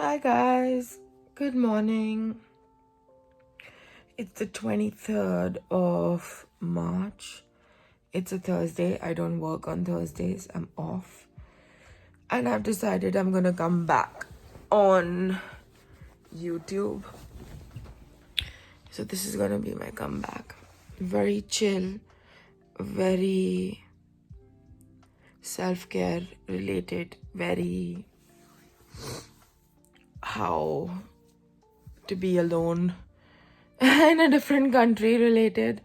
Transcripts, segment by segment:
Hi guys, good morning. It's the 23rd of March. It's a Thursday. I don't work on Thursdays. I'm off. And I've decided I'm gonna come back on YouTube. So this is gonna be my comeback. Very chill, very self-care related, very how to be alone in a different country related.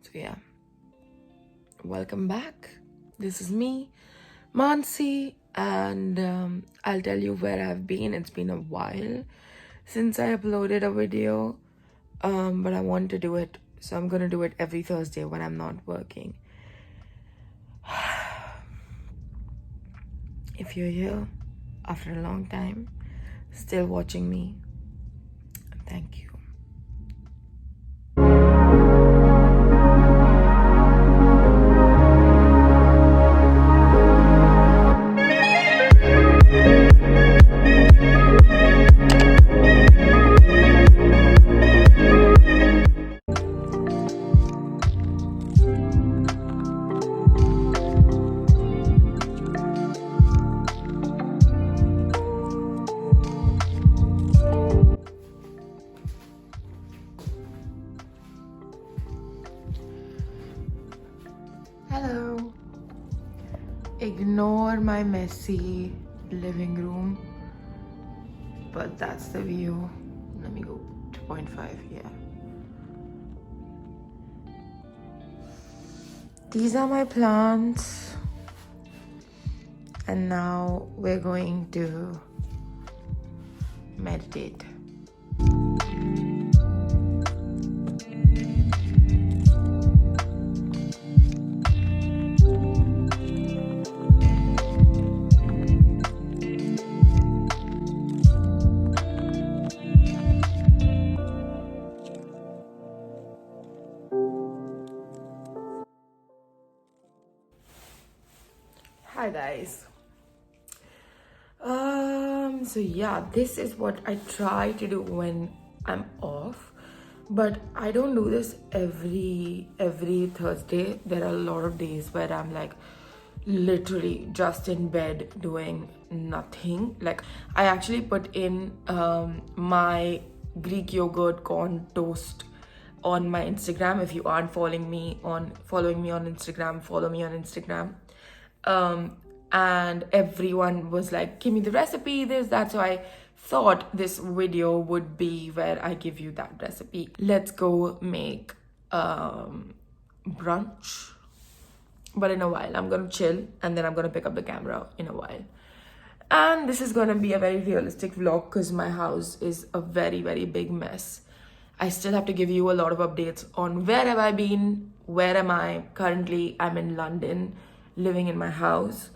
So yeah, welcome back. This is me, Manasi, and I'll tell you where I've been. It's been a while since I uploaded a video, but I want to do it, so I'm gonna do it every Thursday when I'm not working. If you're here after a long time, still watching me, thank you. Hello. Ignore my messy living room, but that's the view. Let me go 2.5. Yeah, these are my plants, and now we're going to meditate. Hi guys. So yeah, this is what I try to do when I'm off, but I don't do this every Thursday. There are a lot of days where I'm like literally just in bed doing nothing. Like I actually put in my Greek yogurt corn toast on my Instagram. If you aren't following me on Instagram, follow me on Instagram. And everyone was like, give me the recipe, this, that. So I thought this video would be where I give you that recipe. Let's go make brunch. But in a while, I'm gonna chill and then I'm gonna pick up the camera in a while. And this is gonna be a very realistic vlog because my house is a very, very big mess. I still have to give you a lot of updates on where have I been, where am I. Currently, I'm in London, living in my house,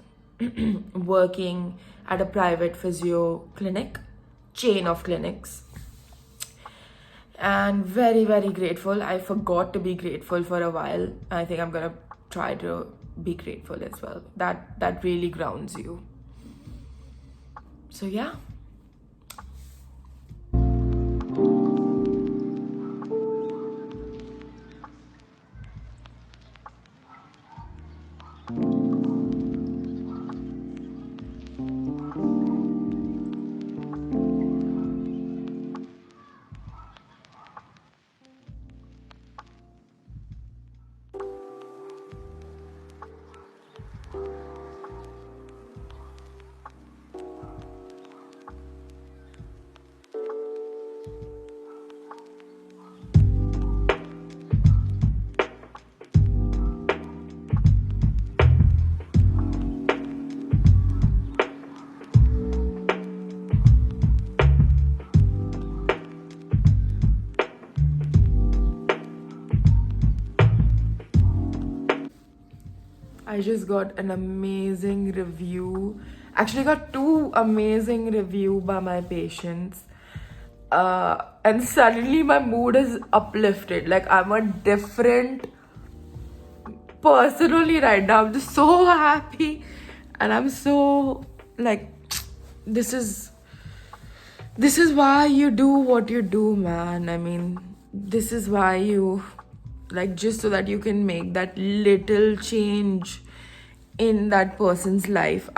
working at a private physio clinic, chain of clinics, and very, very grateful. I forgot to be grateful for a while. I think I'm gonna try to be grateful as well. That really grounds you. So yeah. I just got an amazing review. Actually got 2 amazing reviews by my patients. And suddenly my mood is uplifted. Like I'm a different personally right now. I'm just so happy. And I'm so like, this is This is why you do what you do, man. I mean, this is why you, like, just so that you can make that little change in that person's life.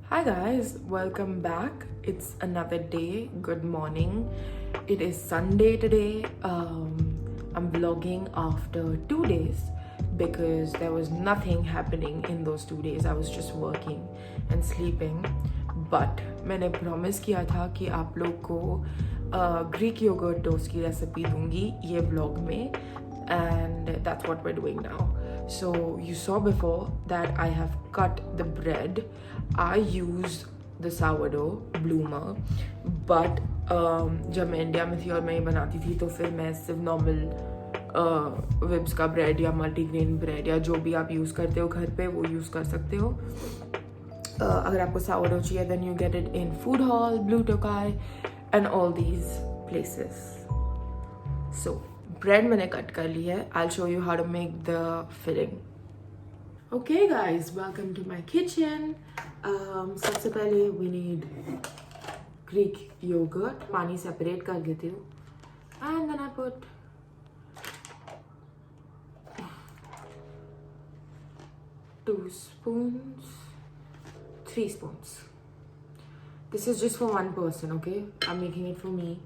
Hi guys, welcome back. It's another day. Good morning. It is Sunday today. I'm vlogging after 2 days because there was nothing happening in those 2 days. I was just working and sleeping. But मैंने promise किया था कि आप लोग को Greek yogurt toast की recipe दूंगी ये vlog में, and that's what we're doing now. So you saw before that I have cut the bread. I used the sourdough bloomer, but जब मैं इंडिया में थी और मैं ये बनाती थी तो फिर मैं सिर्फ नॉर्मल विब्स का ब्रेड या मल्टीग्रेन ब्रेड या जो भी आप यूज़ करते हो घर पे वो यूज़ कर सकते हो. अगर आपको sourdough चाहिए then you get it in food hall, Blue Tokai and all these places. So bread मैंने cut कर ली है. I'll show you how to make the filling. Okay guys, welcome to my kitchen. सबसे पहले we need Greek yogurt. पानी separate कर देती हूँ. And then I put two spoons, 3 spoons. This is just for one person, okay? I'm making it for me,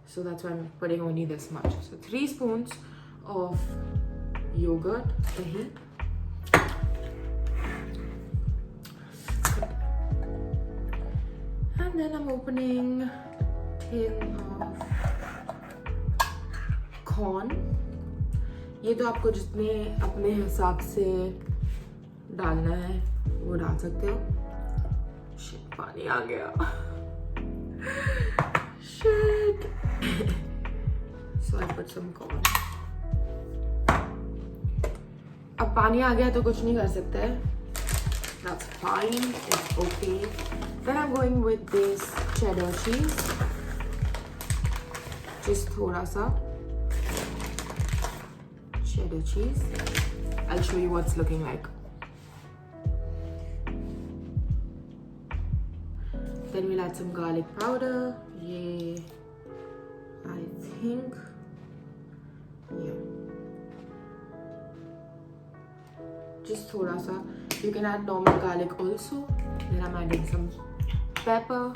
so that's why I'm putting only this much. So 3 spoons of yogurt, dahi. And then I'm opening tin of corn. ये तो आपको जितने अपने हिसाब से डालना है वो डाल सकते हो. Shit, पानी आ गया. Shit. So I put some corn. अब पानी आ गया तो कुछ नहीं कर सकते. That's fine. It's okay. Then I'm going with this cheddar cheese. Just थोड़ा सा cheddar cheese. I'll show you what's looking like. Then we'll add some garlic powder. Yeah, I think. Yeah. Just thoda sa. You can add normal garlic also. Then I'm adding some pepper.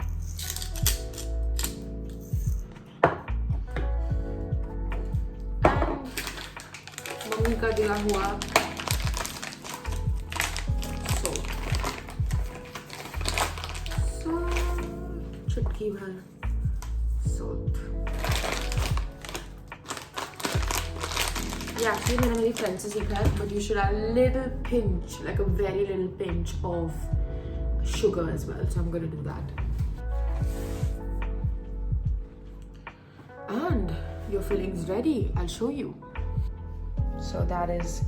And mummy ka diya hua salt. चुटकी भर salt. Yeah, actually मैंने मेरी friend से सीखा है, but you should add a little pinch, like a very little pinch of sugar as well. So I'm gonna do that. And your filling's ready. I'll show you. So that is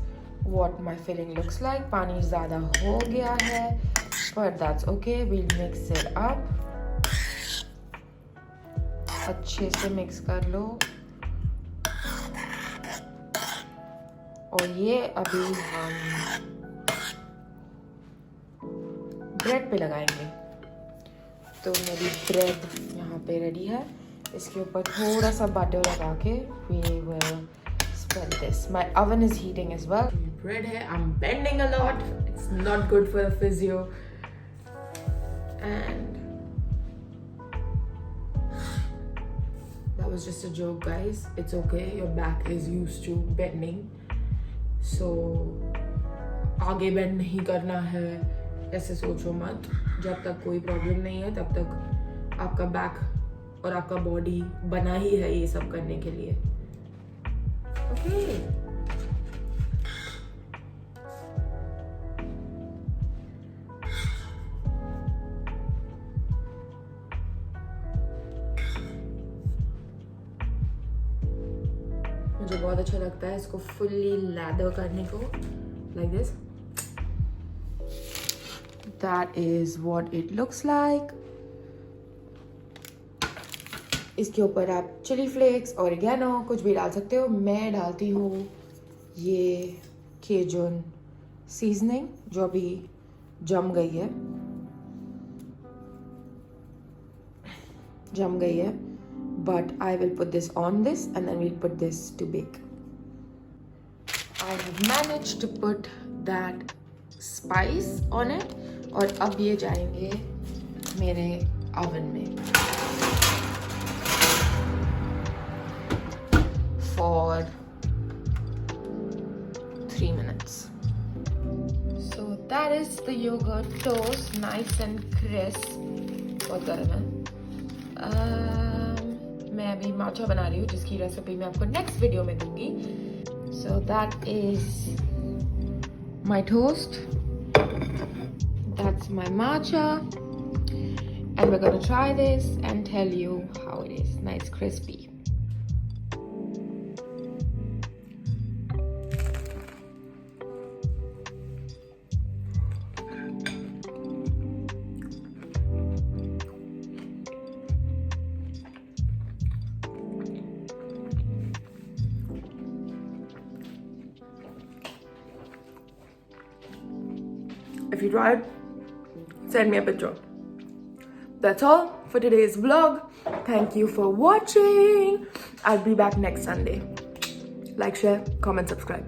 what my filling looks like. पानी ज़्यादा हो गया है, but that's okay. We'll mix it up. अच्छे से mix कर लो. और ये अभी हम ब्रेड पे लगाएंगे. तो मेरी ब्रेड यहाँ पे रेडी है. इसके ऊपर थोड़ा सा बटर लगा के we will spread this. My oven is heating as well. Bread है. I'm bending a lot. It's not good for the physio. And that was just a joke, guys. It's okay, your back is used to bending, so आगे bend नहीं करना है ऐसे सोचो मत. जब तक कोई प्रॉब्लम नहीं है तब तक आपका बैक और आपका बॉडी बना ही है ये सब करने के लिए. ओके. मुझे बहुत अच्छा लगता है इसको फुल्ली लैदर करने को, like this. That is what it looks like. इसके ऊपर आप चिली फ्लेक्स, ऑरिगेनो कुछ भी डाल सकते हो. मैं डालती हूँ ये केजन सीजनिंग जो अभी जम गई है. But I will put this on this and then we'll put this to bake. I have managed to put that spice on it. और अब ये जाएंगे मेरे oven में for 3 minutes. So that is the yogurt toast, nice and crisp. बहुत गर्म है. मैं अभी matcha बना रही हूँ जिसकी रेसिपी मैं आपको नेक्स्ट वीडियो में दूंगी. So that is my toast. That's my matcha. And we're gonna try this and tell you how it is. Nice crispy. If you tried, send me a picture. That's all for today's vlog. Thank you for watching. I'll be back next Sunday. Like, share, comment, subscribe.